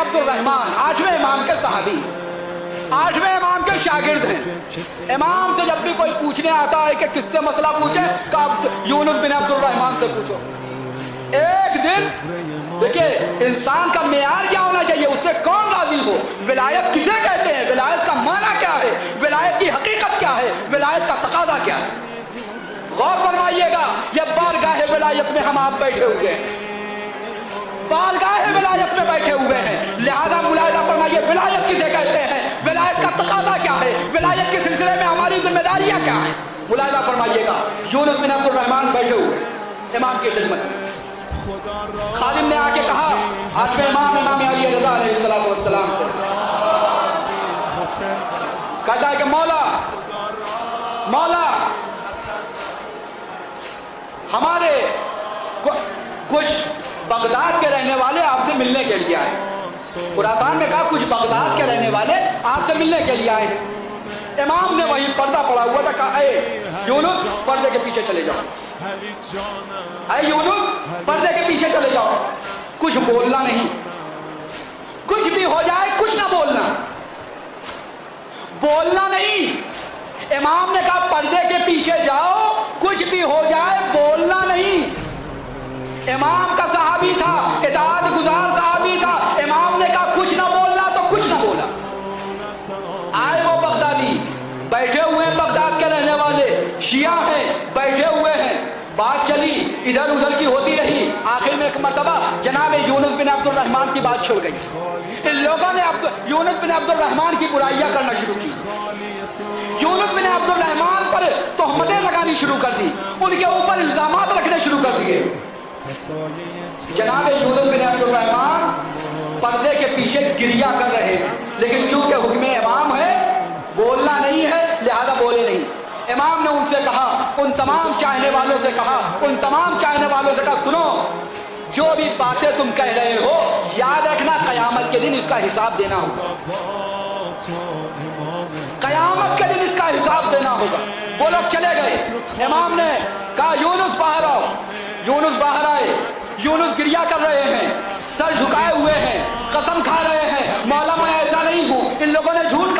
Abdurrahman 8वें इमाम के सहाबी, 8वें इमाम के शागिर्द हैं। इमाम से जब भी कोई पूछने आता है कि किससे मसला पूछे, यूनुस बिन अब्दुर्रहमान से पूछो। एक दिन देखिए इंसान का मेयार क्या होना चाहिए, उससे कौन राजी हो। विलायत किसे कहते हैं, विलायत का माना क्या है, विलायत की हकीकत क्या है, विलायत का तकादा क्या है। गौर फरमाइएगा, ये बारगाह विलायत में हम आप बैठे हुए हैं, बारगाह विलायत में बैठे हुए हैं। लिहाजा मुलाहिजा फरमाइए विलायत किसे कहते हैं, विलायत का तकादा क्या है, विलायत के सिलसिले में हमारी जिम्मेदारियां क्या है। मुलाहिजा फरमाइएगा, यूनुस बिन अब्दुर्रहमान बैठे हुए इमाम की खिदमत में। खादिम ने आके कहा, 8वें इमाम इमाम अली रज़ा अलैहिस्सलातु वस्सलाम से, कहता है कि मौला मौला हमारे कुछ बगदाद के रहने वाले आपसे मिलने के लिए आए। खुरासान में कहा कुछ बगदाद के रहने वाले आपसे मिलने के लिए आए। इमाम ने वही पर्दा पड़ा हुआ था, कहा ए यूनुस पर्दे के पीछे चले जाओ, ए यूनुस पर्दे के पीछे चले जाओ, कुछ बोलना नहीं, कुछ भी हो जाए कुछ ना बोलना, बोलना नहीं। इमाम ने कहा पर्दे के पीछे जाओ, कुछ भी हो जाए बोलना नहीं। इमाम का सहाबी था, इताअत गुजार सहाबी था। इमाम ने कहा कुछ ना बोलना तो कुछ ना बोला। आए वो बगदादी, बैठे हुए हैं, बगदाद के रहने वाले शिया हैं, बैठे हुए हैं। बात चली, इधर उधर की होती रही। आखिर में एक मर्तबा जनाब यूनुस बिन अब्दुर्रहमान की बात छिड़ गई। इन लोगों ने यूनुस बिन अब्दुर्रहमान की बुराइयां करना शुरू की, यूनुस बिन अब्दुर्रहमान पर तोहमतें लगानी शुरू कर दी, उनके ऊपर इल्जामात रखने शुरू कर दिए। जनाब यूनुस बिन अब्दुर्रहमान पर्दे के पीछे गिरिया कर रहे हैं, लेकिन चूंकि हुक्म इमाम है, बोलना नहीं है, लिहाजा बोले नहीं। इमाम ने उनसे कहा, उन तमाम चाहने वालों से कहा, उन तमाम चाहने वालों से कहा, सुनो जो भी बातें तुम कह रहे हो याद रखना क़यामत के दिन इसका हिसाब देना होगा, क़यामत के दिन इसका हिसाब देना होगा। वो लोग चले गए। इमाम ने कहा यूनुस बाहर आओ। यूनुस बाहर आए। यूनुस गिरिया कर रहे हैं, सर झुकाए हुए हैं, कसम खा रहे हैं, मौला मैं ऐसा नहीं हूँ, इन लोगों ने झूठ